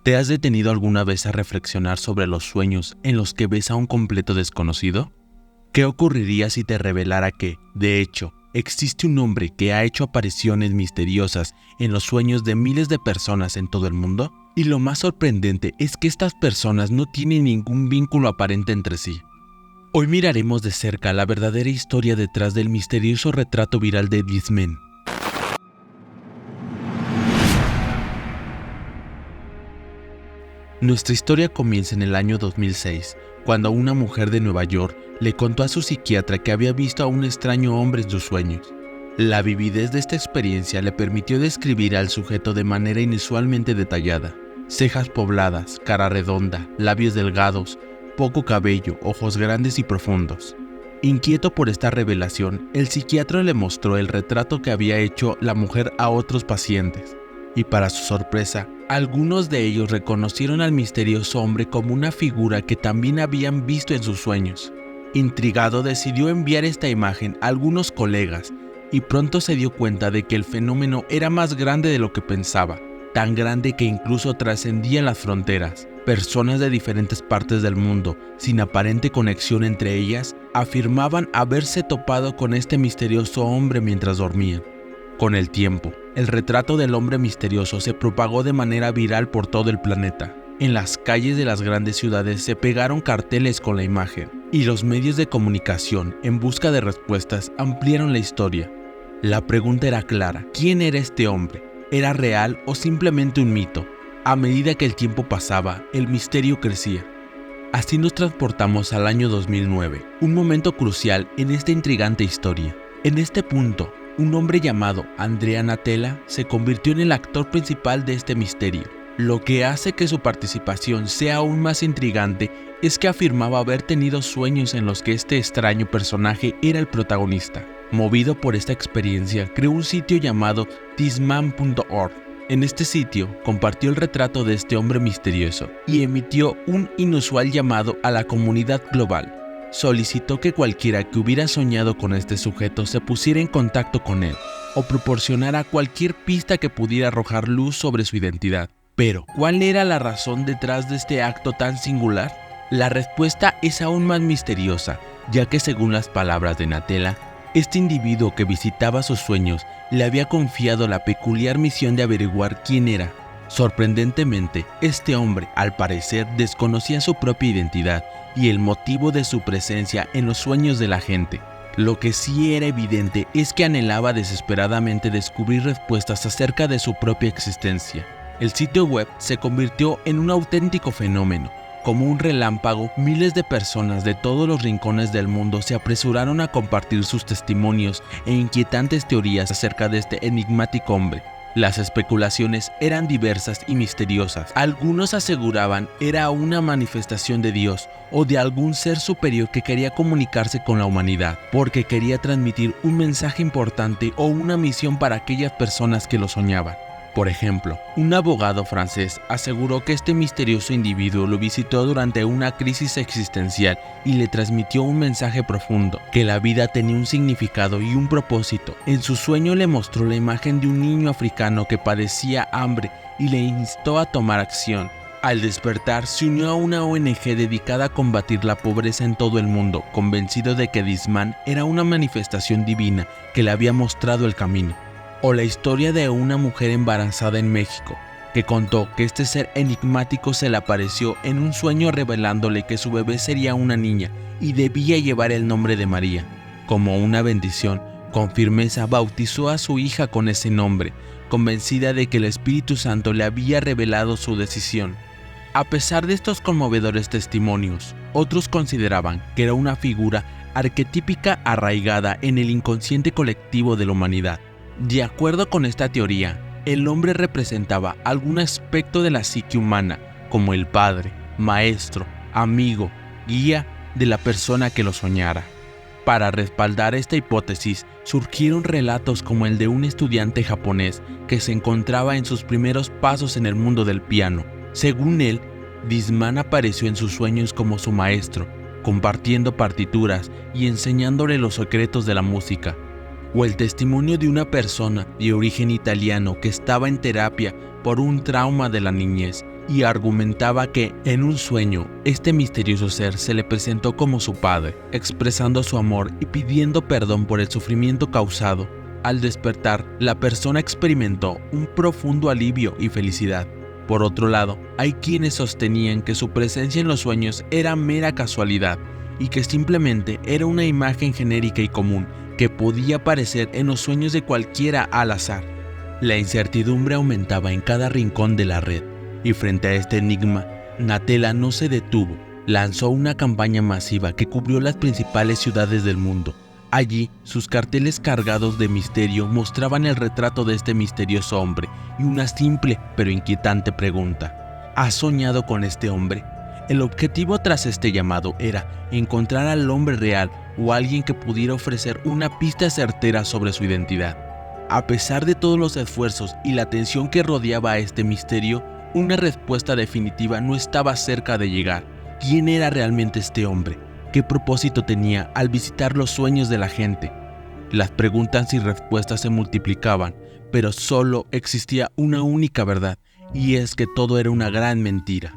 ¿Te has detenido alguna vez a reflexionar sobre los sueños en los que ves a un completo desconocido? ¿Qué ocurriría si te revelara que, de hecho, existe un hombre que ha hecho apariciones misteriosas en los sueños de miles de personas en todo el mundo? Y lo más sorprendente es que estas personas no tienen ningún vínculo aparente entre sí. Hoy miraremos de cerca la verdadera historia detrás del misterioso retrato viral de This Man. Nuestra historia comienza en el año 2006, cuando una mujer de Nueva York le contó a su psiquiatra que había visto a un extraño hombre en sus sueños. La vividez de esta experiencia le permitió describir al sujeto de manera inusualmente detallada. Cejas pobladas, cara redonda, labios delgados, poco cabello, ojos grandes y profundos. Inquieto por esta revelación, el psiquiatra le mostró el retrato que había hecho la mujer a otros pacientes. Y para su sorpresa, algunos de ellos reconocieron al misterioso hombre como una figura que también habían visto en sus sueños. Intrigado, decidió enviar esta imagen a algunos colegas y pronto se dio cuenta de que el fenómeno era más grande de lo que pensaba, tan grande que incluso trascendía las fronteras. Personas de diferentes partes del mundo, sin aparente conexión entre ellas, afirmaban haberse topado con este misterioso hombre mientras dormían. Con el tiempo, el retrato del hombre misterioso se propagó de manera viral por todo el planeta. En las calles de las grandes ciudades se pegaron carteles con la imagen, y los medios de comunicación, en busca de respuestas, ampliaron la historia. La pregunta era clara: ¿quién era este hombre? ¿Era real o simplemente un mito? A medida que el tiempo pasaba, el misterio crecía. Así nos transportamos al año 2009, un momento crucial en esta intrigante historia. En este punto, un hombre llamado Andrea Natella se convirtió en el actor principal de este misterio. Lo que hace que su participación sea aún más intrigante es que afirmaba haber tenido sueños en los que este extraño personaje era el protagonista. Movido por esta experiencia, creó un sitio llamado thisman.org. En este sitio compartió el retrato de este hombre misterioso y emitió un inusual llamado a la comunidad global. Solicitó que cualquiera que hubiera soñado con este sujeto se pusiera en contacto con él o proporcionara cualquier pista que pudiera arrojar luz sobre su identidad. Pero, ¿cuál era la razón detrás de este acto tan singular? La respuesta es aún más misteriosa, ya que según las palabras de Natella, este individuo que visitaba sus sueños le había confiado la peculiar misión de averiguar quién era. Sorprendentemente, este hombre, al parecer, desconocía su propia identidad y el motivo de su presencia en los sueños de la gente. Lo que sí era evidente es que anhelaba desesperadamente descubrir respuestas acerca de su propia existencia. El sitio web se convirtió en un auténtico fenómeno. Como un relámpago, miles de personas de todos los rincones del mundo se apresuraron a compartir sus testimonios e inquietantes teorías acerca de este enigmático hombre. Las especulaciones eran diversas y misteriosas. Algunos aseguraban era una manifestación de Dios o de algún ser superior que quería comunicarse con la humanidad, porque quería transmitir un mensaje importante o una misión para aquellas personas que lo soñaban. Por ejemplo, un abogado francés aseguró que este misterioso individuo lo visitó durante una crisis existencial y le transmitió un mensaje profundo, que la vida tenía un significado y un propósito. En su sueño le mostró la imagen de un niño africano que padecía hambre y le instó a tomar acción. Al despertar, se unió a una ONG dedicada a combatir la pobreza en todo el mundo, convencido de que This Man era una manifestación divina que le había mostrado el camino. O la historia de una mujer embarazada en México, que contó que este ser enigmático se le apareció en un sueño revelándole que su bebé sería una niña y debía llevar el nombre de María. Como una bendición, con firmeza bautizó a su hija con ese nombre, convencida de que el Espíritu Santo le había revelado su decisión. A pesar de estos conmovedores testimonios, otros consideraban que era una figura arquetípica arraigada en el inconsciente colectivo de la humanidad. De acuerdo con esta teoría, el hombre representaba algún aspecto de la psique humana, como el padre, maestro, amigo, guía de la persona que lo soñara. Para respaldar esta hipótesis, surgieron relatos como el de un estudiante japonés que se encontraba en sus primeros pasos en el mundo del piano. Según él, This Man apareció en sus sueños como su maestro, compartiendo partituras y enseñándole los secretos de la música. O el testimonio de una persona de origen italiano que estaba en terapia por un trauma de la niñez y argumentaba que, en un sueño, este misterioso ser se le presentó como su padre, expresando su amor y pidiendo perdón por el sufrimiento causado. Al despertar, la persona experimentó un profundo alivio y felicidad. Por otro lado, hay quienes sostenían que su presencia en los sueños era mera casualidad y que simplemente era una imagen genérica y común que podía aparecer en los sueños de cualquiera al azar. La incertidumbre aumentaba en cada rincón de la red, y frente a este enigma, Natella no se detuvo. Lanzó una campaña masiva que cubrió las principales ciudades del mundo. Allí, sus carteles cargados de misterio mostraban el retrato de este misterioso hombre y una simple pero inquietante pregunta: ¿has soñado con este hombre? El objetivo tras este llamado era encontrar al hombre real o alguien que pudiera ofrecer una pista certera sobre su identidad. A pesar de todos los esfuerzos y la tensión que rodeaba a este misterio, una respuesta definitiva no estaba cerca de llegar. ¿Quién era realmente este hombre? ¿Qué propósito tenía al visitar los sueños de la gente? Las preguntas y respuestas se multiplicaban, pero solo existía una única verdad, y es que todo era una gran mentira.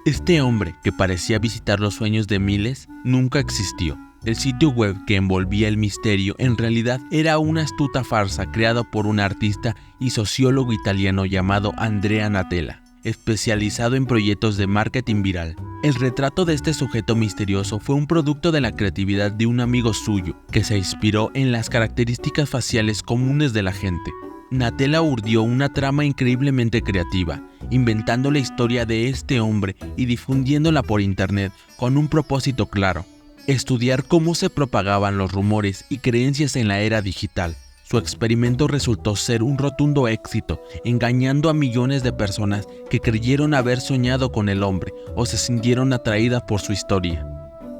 Este hombre, que parecía visitar los sueños de miles, nunca existió. El sitio web que envolvía el misterio en realidad era una astuta farsa creada por un artista y sociólogo italiano llamado Andrea Natella, especializado en proyectos de marketing viral. El retrato de este sujeto misterioso fue un producto de la creatividad de un amigo suyo, que se inspiró en las características faciales comunes de la gente. Natella urdió una trama increíblemente creativa, inventando la historia de este hombre y difundiéndola por internet con un propósito claro: estudiar cómo se propagaban los rumores y creencias en la era digital. Su experimento resultó ser un rotundo éxito, engañando a millones de personas que creyeron haber soñado con el hombre o se sintieron atraídas por su historia.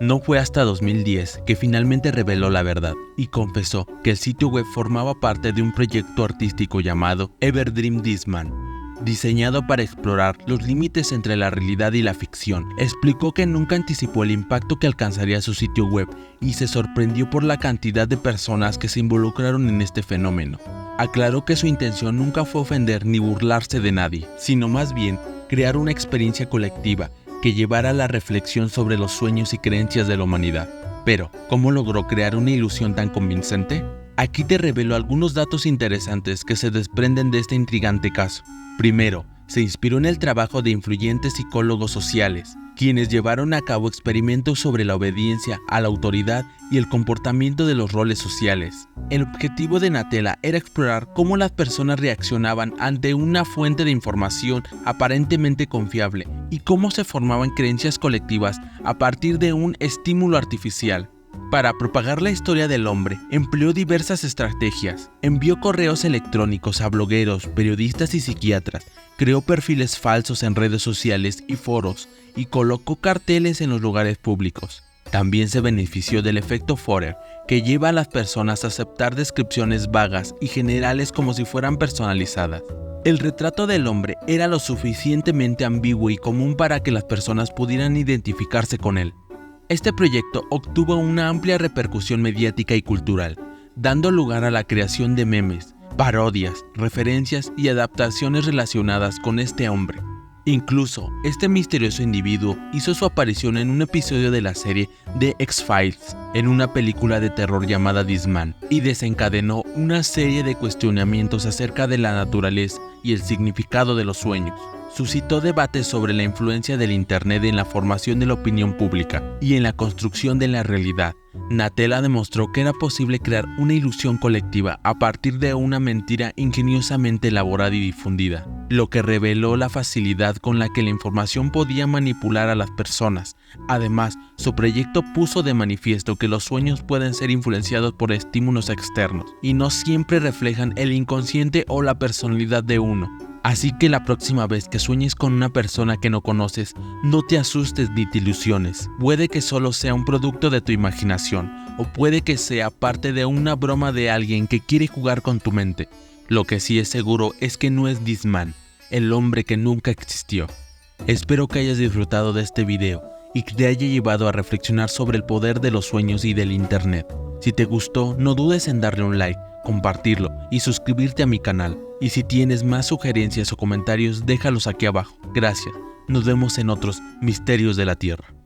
No fue hasta 2010 que finalmente reveló la verdad y confesó que el sitio web formaba parte de un proyecto artístico llamado Everdream This Man, diseñado para explorar los límites entre la realidad y la ficción. Explicó que nunca anticipó el impacto que alcanzaría su sitio web y se sorprendió por la cantidad de personas que se involucraron en este fenómeno. Aclaró que su intención nunca fue ofender ni burlarse de nadie, sino más bien crear una experiencia colectiva que llevara a la reflexión sobre los sueños y creencias de la humanidad. Pero, ¿cómo logró crear una ilusión tan convincente? Aquí te revelo algunos datos interesantes que se desprenden de este intrigante caso. Primero, se inspiró en el trabajo de influyentes psicólogos sociales, quienes llevaron a cabo experimentos sobre la obediencia a la autoridad y el comportamiento de los roles sociales. El objetivo de Natella era explorar cómo las personas reaccionaban ante una fuente de información aparentemente confiable y cómo se formaban creencias colectivas a partir de un estímulo artificial. Para propagar la historia del hombre, empleó diversas estrategias. Envió correos electrónicos a blogueros, periodistas y psiquiatras, creó perfiles falsos en redes sociales y foros, y colocó carteles en los lugares públicos. También se benefició del efecto Forer, que lleva a las personas a aceptar descripciones vagas y generales como si fueran personalizadas. El retrato del hombre era lo suficientemente ambiguo y común para que las personas pudieran identificarse con él. Este proyecto obtuvo una amplia repercusión mediática y cultural, dando lugar a la creación de memes, parodias, referencias y adaptaciones relacionadas con este hombre. Incluso, este misterioso individuo hizo su aparición en un episodio de la serie The X-Files, en una película de terror llamada This Man, y desencadenó una serie de cuestionamientos acerca de la naturaleza y el significado de los sueños. Suscitó debates sobre la influencia del Internet en la formación de la opinión pública y en la construcción de la realidad. Natella demostró que era posible crear una ilusión colectiva a partir de una mentira ingeniosamente elaborada y difundida, lo que reveló la facilidad con la que la información podía manipular a las personas. Además, su proyecto puso de manifiesto que los sueños pueden ser influenciados por estímulos externos y no siempre reflejan el inconsciente o la personalidad de uno. Así que la próxima vez que sueñes con una persona que no conoces, no te asustes ni te ilusiones. Puede que solo sea un producto de tu imaginación, o puede que sea parte de una broma de alguien que quiere jugar con tu mente. Lo que sí es seguro es que no es This Man, el hombre que nunca existió. Espero que hayas disfrutado de este video y que te haya llevado a reflexionar sobre el poder de los sueños y del internet. Si te gustó, no dudes en darle un like, compartirlo y suscribirte a mi canal. Y si tienes más sugerencias o comentarios, déjalos aquí abajo. Gracias. Nos vemos en otros Misterios de la Tierra.